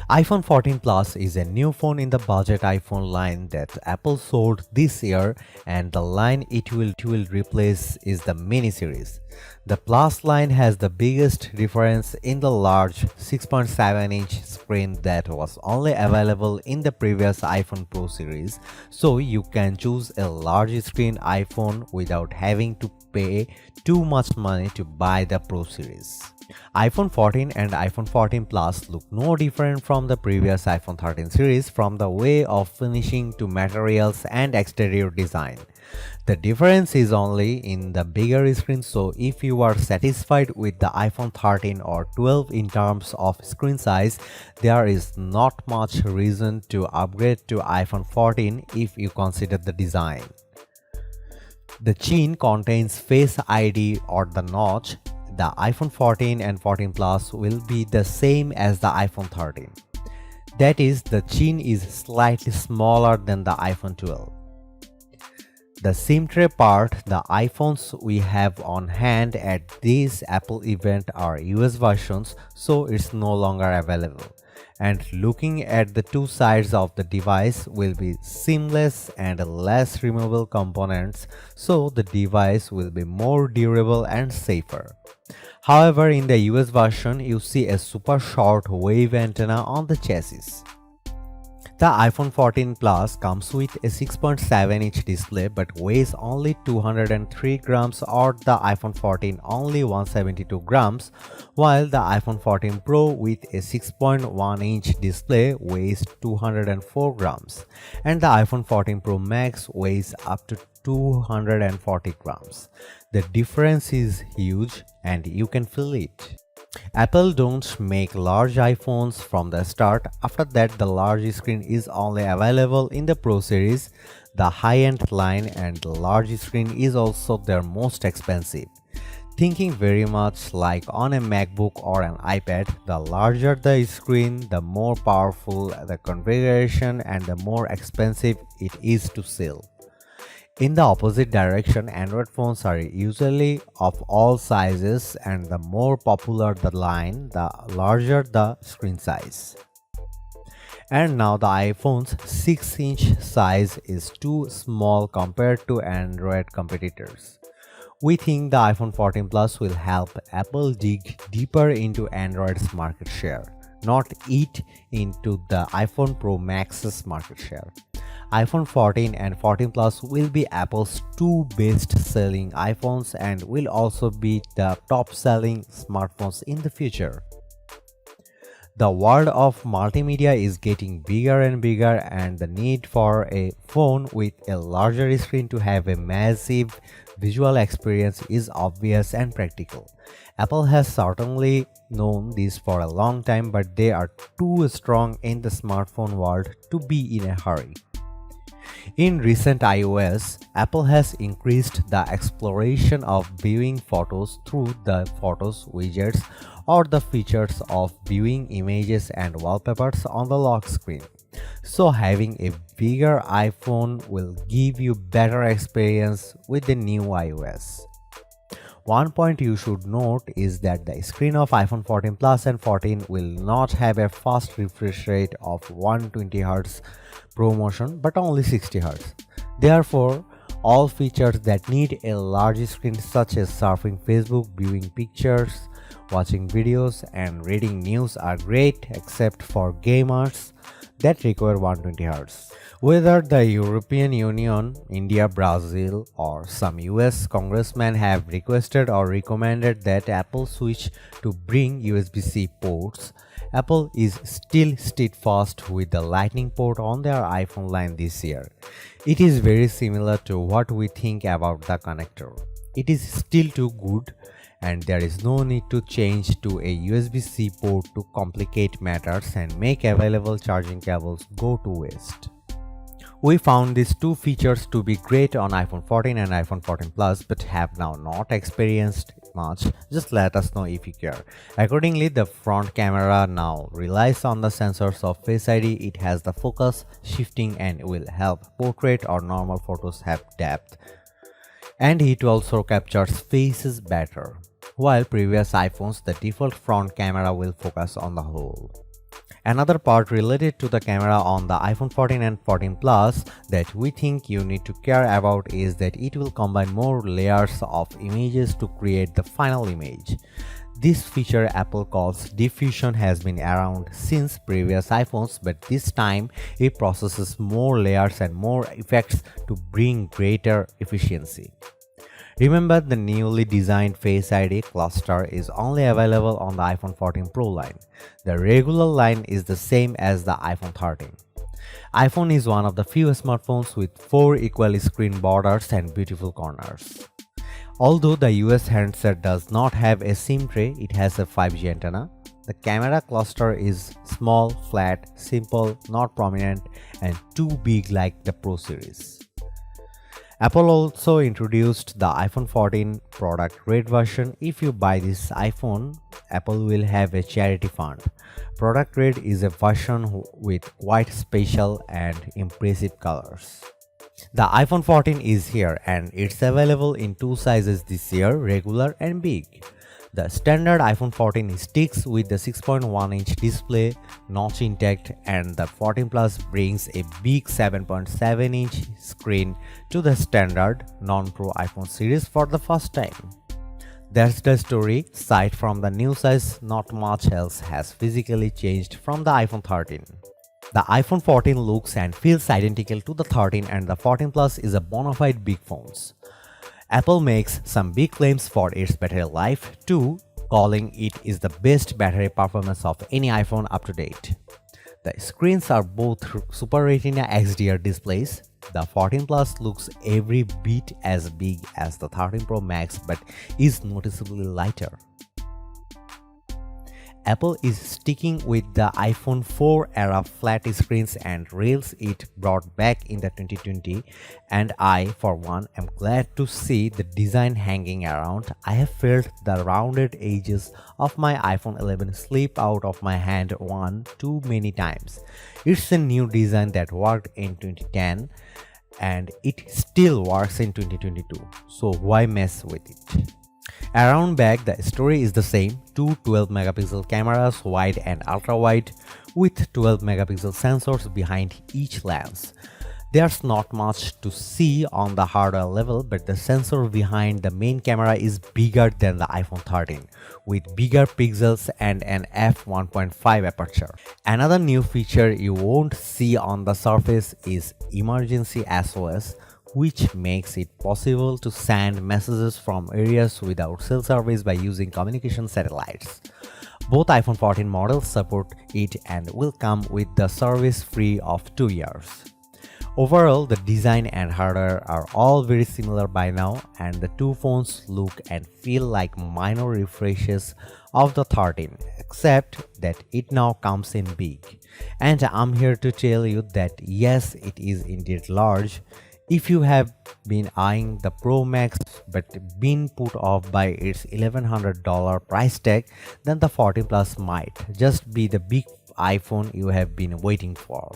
iPhone 14 Plus is a new phone in the budget iPhone line that Apple sold this year, and the line it will replace is the mini series. The Plus line has the biggest difference in the large 6.7-inch screen that was only available in the previous iPhone Pro series, so you can choose a large screen iPhone without having to pay too much money to buy the Pro series. iPhone 14 and iPhone 14 Plus look no different from the previous iPhone 13 series from the way of finishing to materials and exterior design. The difference is only in the bigger screen, so if you are satisfied with the iPhone 13 or 12 in terms of screen size, there is not much reason to upgrade to iPhone 14 if you consider the design. The chin contains Face ID or the notch. The iPhone 14 and 14 Plus will be the same as the iPhone 13. That is, the chin is slightly smaller than the iPhone 12. The SIM tray part, the iPhones we have on hand at this Apple event are US versions, so it's no longer available. And looking at the two sides of the device will be seamless and less removable components, so the device will be more durable and safer. However, in the US version, you see a super short wave antenna on the chassis. The iPhone 14 Plus comes with a 6.7-inch display but weighs only 203 grams, or the iPhone 14 only 172 grams, while the iPhone 14 Pro with a 6.1-inch display weighs 204 grams, and the iPhone 14 Pro Max weighs up to 240 grams. The difference is huge and you can feel it. Apple don't make large iPhones from the start. After that, the large screen is only available in the Pro series, the high-end line, and the large screen is also their most expensive. Thinking very much like on a MacBook or an iPad, the larger the screen, the more powerful the configuration and the more expensive it is to sell. In the opposite direction, Android phones are usually of all sizes, and the more popular the line, the larger the screen size. And now the iPhone's 6-inch size is too small compared to Android competitors. We think the iPhone 14 Plus will help Apple dig deeper into Android's market share, not eat into the iPhone Pro Max's market share. iPhone 14 and 14 Plus will be Apple's two best-selling iPhones and will also be the top-selling smartphones in the future. The world of multimedia is getting bigger and bigger, and the need for a phone with a larger screen to have a massive visual experience is obvious and practical. Apple has certainly known this for a long time, but they are too strong in the smartphone world to be in a hurry. In recent iOS, Apple has increased the exploration of viewing photos through the Photos widgets or the features of viewing images and wallpapers on the lock screen. So having a bigger iPhone will give you better experience with the new iOS. One point you should note is that the screen of iPhone 14 Plus and 14 will not have a fast refresh rate of 120Hz ProMotion but only 60Hz. Therefore, all features that need a large screen such as surfing Facebook, viewing pictures, watching videos, and reading news are great except for gamers that require 120Hz. Whether the European Union, India, Brazil, or some US congressmen have requested or recommended that Apple switch to bring USB-C ports, Apple is still steadfast with the Lightning port on their iPhone line this year. It is very similar to what we think about the connector. It is still too good, and there is no need to change to a USB-C port to complicate matters and make available charging cables go to waste. We found these two features to be great on iPhone 14 and iPhone 14 Plus but have now not experienced much. Just let us know if you care. Accordingly, the front camera now relies on the sensors of Face ID. It has the focus shifting and will help portrait or normal photos have depth. And it also captures faces better. While previous iPhones, the default front camera will focus on the whole. Another part related to the camera on the iPhone 14 and 14 Plus that we think you need to care about is that it will combine more layers of images to create the final image. This feature Apple calls diffusion has been around since previous iPhones, but this time it processes more layers and more effects to bring greater efficiency. Remember, the newly designed Face ID cluster is only available on the iPhone 14 Pro line. The regular line is the same as the iPhone 13. iPhone is one of the few smartphones with 4 equal screen borders and beautiful corners. Although the US handset does not have a SIM tray, it has a 5G antenna. The camera cluster is small, flat, simple, not prominent, and too big like the Pro series. Apple also introduced the iPhone 14 product red version. If you buy this iPhone, Apple will have a charity fund. Product red is a version with quite special and impressive colors. The iPhone 14 is here and it's available in two sizes this year, regular and big. The standard iPhone 14 sticks with the 6.1-inch display, notch intact, and the 14 Plus brings a big 7.7-inch screen to the standard non-Pro iPhone series for the first time. That's the story. Aside from the new size, not much else has physically changed from the iPhone 13. The iPhone 14 looks and feels identical to the 13, and the 14 Plus is a bona fide big phone. Apple makes some big claims for its battery life too, calling it is the best battery performance of any iPhone up to date. The screens are both Super Retina XDR displays. The 14 Plus looks every bit as big as the 13 Pro Max but is noticeably lighter. Apple is sticking with the iPhone 4 era flat screens and rails it brought back in the 2020, and I, for one, am glad to see the design hanging around. I have felt the rounded edges of my iPhone 11 slip out of my hand one too many times. It's a new design that worked in 2010 and it still works in 2022, so why mess with it? Around back, the story is the same. Two 12-megapixel cameras, wide and ultra-wide, with 12-megapixel sensors behind each lens. There's not much to see on the hardware level, but the sensor behind the main camera is bigger than the iPhone 13, with bigger pixels and an f1.5 aperture. Another new feature you won't see on the surface is emergency SOS, which makes it possible to send messages from areas without cell service by using communication satellites. Both iPhone 14 models support it and will come with the service free of 2 years. Overall, the design and hardware are all very similar by now, and the two phones look and feel like minor refreshes of the 13, except that it now comes in big. And I'm here to tell you that yes, it is indeed large. If you have been eyeing the Pro Max but been put off by its $1,100 price tag, then the 14 Plus might just be the big iPhone you have been waiting for.